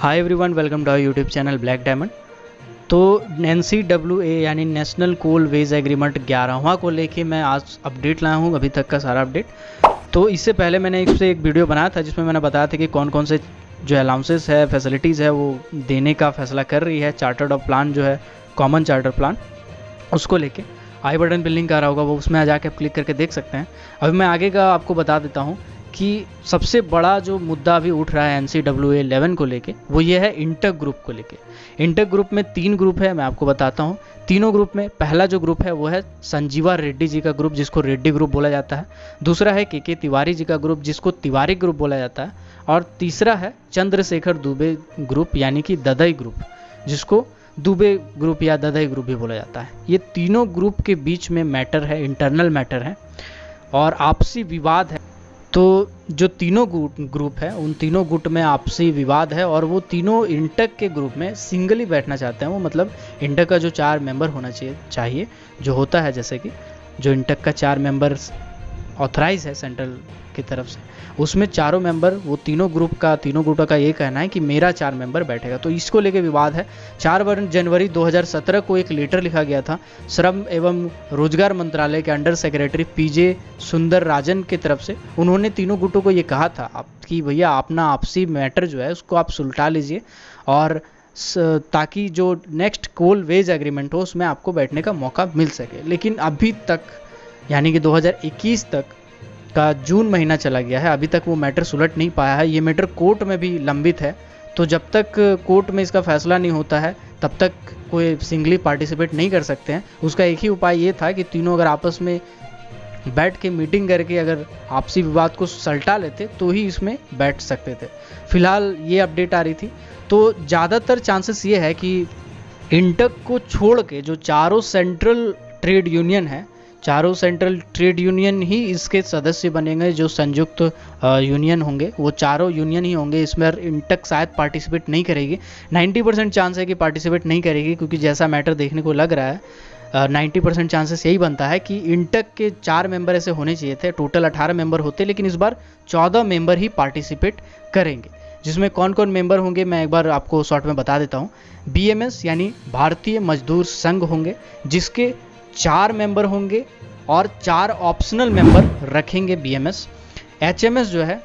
Hi everyone, welcome to our YouTube channel black diamond. तो NCWA यानी national coal wage agreement 11वां को लेके मैं आज अपडेट लाया हूँ, अभी तक का सारा अपडेट। तो इससे पहले मैंने इससे एक वीडियो बनाया था जिसमें मैंने बताया था कि कौन कौन से जो अलाउंसेस है, फैसिलिटीज़ है वो देने का फैसला कर रही है चार्टर्ड ऑफ प्लान, जो है कॉमन चार्टर प्लान, उसको लेके आई बटन पे लिंक आ रहा होगा, वो उसमें जाके आप क्लिक करके देख सकते हैं। अभी मैं आगे का आपको बता देता हूँ कि सबसे बड़ा जो मुद्दा अभी उठ रहा है NCWA 11 को लेके, वो ये है इंटक ग्रुप को लेके। इंटक ग्रुप में 3 ग्रुप है, मैं आपको बताता हूँ। तीनों ग्रुप में पहला जो ग्रुप है वो है संजीवा रेड्डी जी का ग्रुप, जिसको रेड्डी ग्रुप बोला जाता है। दूसरा है के तिवारी जी का ग्रुप, जिसको तिवारी ग्रुप बोला जाता है। और तीसरा है चंद्रशेखर दुबे ग्रुप यानी कि ददई ग्रुप, जिसको दुबे ग्रुप या ददई ग्रुप भी बोला जाता है। ये तीनों ग्रुप के बीच में मैटर है, इंटरनल मैटर है और आपसी विवाद है। तो जो तीनों ग्रुप है उन तीनों गुट में आपसी विवाद है और वो तीनों इंटक के ग्रुप में सिंगली बैठना चाहते हैं। वो मतलब इंटक का जो 4 मेंबर होना चाहिए जो होता है, जैसे कि जो इंटक का 4 मेंबर ऑथराइज है सेंट्रल की तरफ से, उसमें चारों मेंबर, वो तीनों गुटों का ये कहना है कि मेरा 4 मेंबर बैठेगा। तो इसको लेके विवाद है। 4 जनवरी 2017 को एक लेटर लिखा गया था श्रम एवं रोजगार मंत्रालय के अंडर सेक्रेटरी PJ सुंदर राजन की तरफ से। उन्होंने तीनों गुटों को ये कहा था कि भैया अपना आपसी मैटर जो है उसको आप सुलटा लीजिए और ताकि जो नेक्स्ट कोल वेज एग्रीमेंट हो उसमें आपको बैठने का मौका मिल सके। लेकिन अभी तक यानी कि 2021 तक का जून महीना चला गया है, अभी तक वो मैटर सुलट नहीं पाया है। ये मैटर कोर्ट में भी लंबित है। तो जब तक कोर्ट में इसका फैसला नहीं होता है तब तक कोई सिंगली पार्टिसिपेट नहीं कर सकते हैं। उसका एक ही उपाय ये था कि तीनों अगर आपस में बैठ के मीटिंग करके अगर आपसी विवाद को सलटा लेते तो ही इसमें बैठ सकते थे। फिलहाल ये अपडेट आ रही थी। तो ज़्यादातर चांसेस ये है कि इंटक को छोड़ के जो चारों सेंट्रल ट्रेड यूनियन है, चारों सेंट्रल ट्रेड यूनियन ही इसके सदस्य बनेंगे। जो संयुक्त यूनियन होंगे वो चारों यूनियन ही होंगे। इसमें इंटक शायद पार्टिसिपेट नहीं करेगी। 90% चांस है कि पार्टिसिपेट नहीं करेगी, क्योंकि जैसा मैटर देखने को लग रहा है 90% चांसेस यही बनता है कि इंटक के 4 मेंबर ऐसे होने चाहिए थे। टोटल 18 मेंबर होते, लेकिन इस बार 14 मेंबर ही पार्टिसिपेट करेंगे। जिसमें कौन कौन मेंबर होंगे मैं एक बार आपको शॉर्ट में बता देता हूँ। BMS यानी भारतीय मजदूर संघ होंगे, जिसके 4 मेंबर होंगे और 4 ऑप्शनल मेंबर रखेंगे BMS। HMS जो है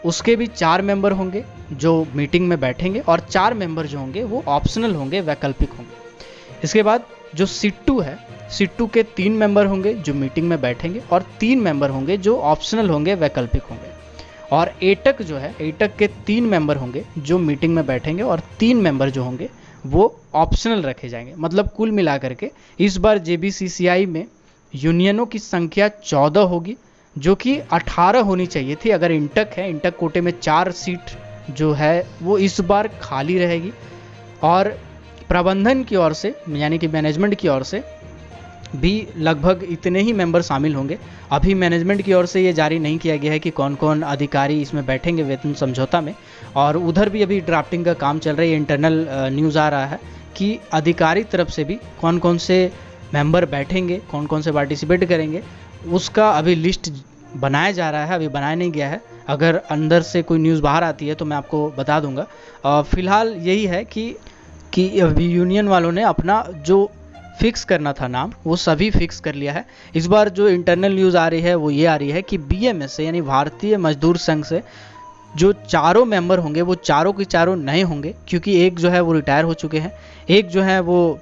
उसके भी 4 मेंबर होंगे जो मीटिंग में बैठेंगे और 4 मेंबर जो होंगे वो ऑप्शनल होंगे, वैकल्पिक होंगे। इसके बाद जो सिट्टू है, सिट्टू के 3 मेंबर होंगे जो मीटिंग में बैठेंगे और 3 मेंबर होंगे जो ऑप्शनल होंगे, वैकल्पिक होंगे। और एटक जो है, एटक के 3 मेंबर होंगे जो मीटिंग में बैठेंगे और 3 मेंबर जो होंगे वो ऑप्शनल रखे जाएंगे। मतलब कुल मिलाकर के इस बार JBCCI में यूनियनों की संख्या 14 होगी, जो कि 18 होनी चाहिए थी। अगर इंटक है, इंटक कोटे में 4 सीट जो है वो इस बार खाली रहेगी। और प्रबंधन की ओर से यानी कि मैनेजमेंट की ओर से भी लगभग इतने ही मेंबर शामिल होंगे। अभी मैनेजमेंट की ओर से ये जारी नहीं किया गया है कि कौन कौन अधिकारी इसमें बैठेंगे वेतन समझौता में। और उधर भी अभी ड्राफ्टिंग का काम चल रहा है। इंटरनल न्यूज़ आ रहा है कि अधिकारी तरफ से भी कौन कौन से मेंबर बैठेंगे, कौन कौन से पार्टिसिपेट करेंगे, उसका अभी लिस्ट बनाया जा रहा है, अभी बनाया नहीं गया है। अगर अंदर से कोई न्यूज़ बाहर आती है तो मैं आपको बता दूंगा। फिलहाल यही है कि अभी यूनियन वालों ने अपना जो फिक्स करना था नाम, वो सभी फिक्स कर लिया है। इस बार जो इंटरनल न्यूज़ आ रही है वो ये आ रही है कि BMS से यानी भारतीय मजदूर संघ से जो चारों मेंबर होंगे वो चारों के चारों नए होंगे, क्योंकि एक जो है वो रिटायर हो चुके हैं, एक जो है वो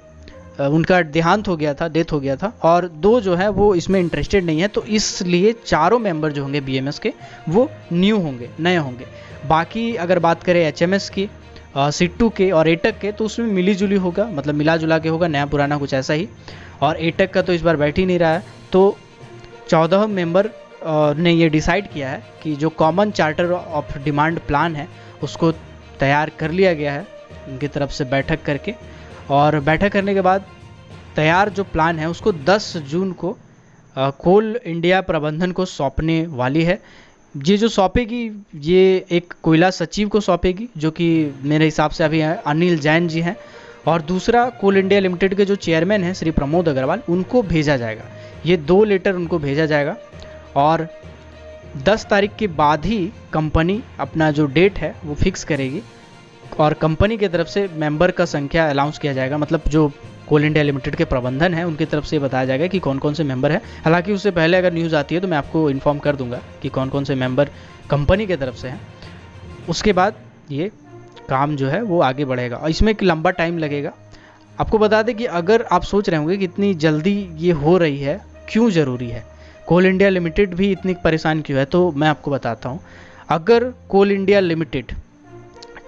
उनका देहांत हो गया था, डेथ हो गया था, और 2 जो है वो इसमें इंटरेस्टेड नहीं है। तो इसलिए चारों मेंबर जो होंगे BMS के वो न्यू होंगे, नए होंगे। बाकी अगर बात करें HMS की, सिट्टू के और एटक के, तो उसमें मिली जुली होगा, मतलब मिला जुला के होगा, नया पुराना कुछ ऐसा ही। और एटक का तो इस बार बैठ ही नहीं रहा है। तो 14 मेंबर ने ये डिसाइड किया है कि जो common charter of demand plan है उसको तैयार कर लिया गया है उनकी तरफ से बैठक करके। और बैठक करने के बाद तैयार जो प्लान है उसको 10 जून को कोल इंडिया प्रबंधन को सौंपने वाली है। ये जो सौंपेगी ये एक कोयला सचिव को सौंपेगी, जो कि मेरे हिसाब से अभी अनिल जैन जी हैं। और दूसरा कोल इंडिया लिमिटेड के जो चेयरमैन हैं श्री प्रमोद अग्रवाल, उनको भेजा जाएगा। ये 2 लेटर उनको भेजा जाएगा और 10 तारीख के बाद ही कंपनी अपना जो डेट है वो फिक्स करेगी और कंपनी की तरफ से मेंबर का संख्या अनाउंस किया जाएगा, मतलब जो कोल इंडिया लिमिटेड के प्रबंधन है उनकी तरफ से बताया जाएगा कि कौन कौन से मेंबर हैं। हालांकि उससे पहले अगर न्यूज़ आती है तो मैं आपको इन्फॉर्म कर दूंगा कि कौन कौन से मेंबर कंपनी की तरफ से हैं। उसके बाद ये काम जो है वो आगे बढ़ेगा और इसमें एक लंबा टाइम लगेगा। आपको बता दें कि अगर आप सोच रहे होंगे कि इतनी जल्दी ये हो रही है, क्यों ज़रूरी है, कोल इंडिया लिमिटेड भी इतनी परेशान क्यों है, तो मैं आपको बताता हूँ। अगर कोल इंडिया लिमिटेड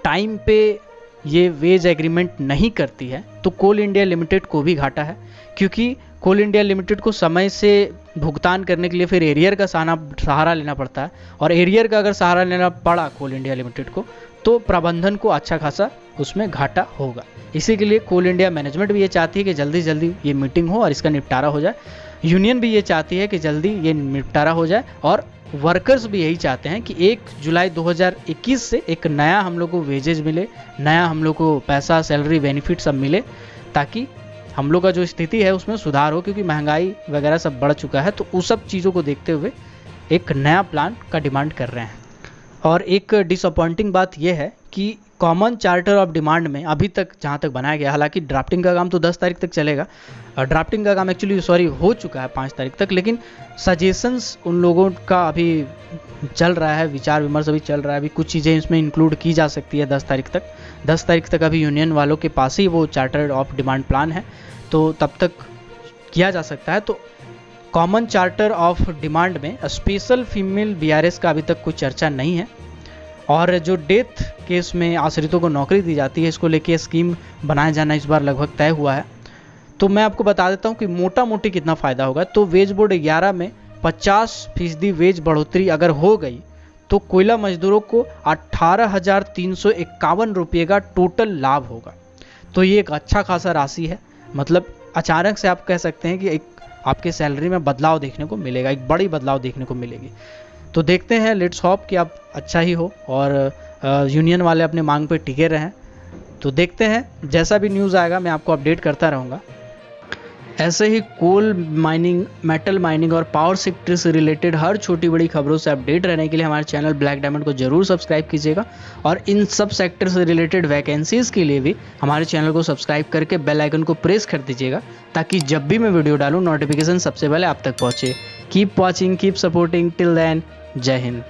टाइम पे ये वेज एग्रीमेंट नहीं करती है तो कोल इंडिया लिमिटेड को भी घाटा है, क्योंकि कोल इंडिया लिमिटेड को समय से भुगतान करने के लिए फिर एरियर का सहारा लेना पड़ता है, और एरियर का अगर सहारा लेना पड़ा कोल इंडिया लिमिटेड को तो प्रबंधन को अच्छा खासा उसमें घाटा होगा। इसी के लिए कोल इंडिया मैनेजमेंट भी ये चाहती है कि जल्दी जल्दी ये मीटिंग हो और इसका निपटारा हो जाए। यूनियन भी ये चाहती है कि जल्दी ये निपटारा हो जाए, और वर्कर्स भी यही चाहते हैं कि 1 जुलाई 2021 से एक नया हम लोग को वेजेज मिले, नया हम लोग को पैसा, सैलरी, बेनिफिट सब मिले, ताकि हम लोग का जो स्थिति है उसमें सुधार हो, क्योंकि महंगाई वगैरह सब बढ़ चुका है। तो उस सब चीज़ों को देखते हुए एक नया प्लान का डिमांड कर रहे हैं। और एक डिसअपॉइंटिंग बात यह है कि कॉमन चार्टर ऑफ डिमांड में अभी तक जहाँ तक बनाया गया, हालांकि ड्राफ्टिंग का काम तो 10 तारीख तक चलेगा, ड्राफ्टिंग का काम एक्चुअली हो चुका है 5 तारीख तक, लेकिन सजेशंस उन लोगों का अभी चल रहा है, विचार विमर्श अभी चल रहा है। अभी कुछ चीज़ें इसमें इंक्लूड की जा सकती है 10 तारीख तक। 10 तारीख तक अभी यूनियन वालों के पास ही वो चार्टर ऑफ डिमांड प्लान है, तो तब तक किया जा सकता है। तो कॉमन चार्टर ऑफ डिमांड में स्पेशल फीमेल बीआरएस का अभी तक कोई चर्चा नहीं है, और जो डेथ केस में आश्रितों को नौकरी दी जाती है, इसको लेके स्कीम बनाया जाना इस बार लगभग तय हुआ है। तो मैं आपको बता देता हूँ कि मोटा मोटी कितना फ़ायदा होगा। तो वेज बोर्ड 11 में 50% वेज बढ़ोतरी अगर हो गई तो कोयला मजदूरों को 18,351 रुपये का टोटल लाभ होगा। तो ये एक अच्छा खासा राशि है, मतलब अचानक से आप कह सकते हैं कि एक आपके सैलरी में बदलाव देखने को मिलेगा, एक बड़ी बदलाव देखने को मिलेगी। तो देखते हैं, लेट्स होप कि आप अच्छा ही हो और यूनियन वाले अपने मांग पे टिके रहें। तो देखते हैं, जैसा भी न्यूज़ आएगा मैं आपको अपडेट करता रहूँगा। ऐसे ही कोल माइनिंग, मेटल माइनिंग और पावर सेक्टर से रिलेटेड हर छोटी बड़ी खबरों से अपडेट रहने के लिए हमारे चैनल ब्लैक डायमंड को जरूर सब्सक्राइब कीजिएगा, और इन सब सेक्टर से रिलेटेड वैकेंसीज़ के लिए भी हमारे चैनल को सब्सक्राइब करके बेल आइकन को प्रेस कर दीजिएगा, ताकि जब भी मैं वीडियो डालूँ नोटिफिकेशन सबसे पहले आप तक पहुँचे। Keep watching, keep supporting, till then, जय हिंद।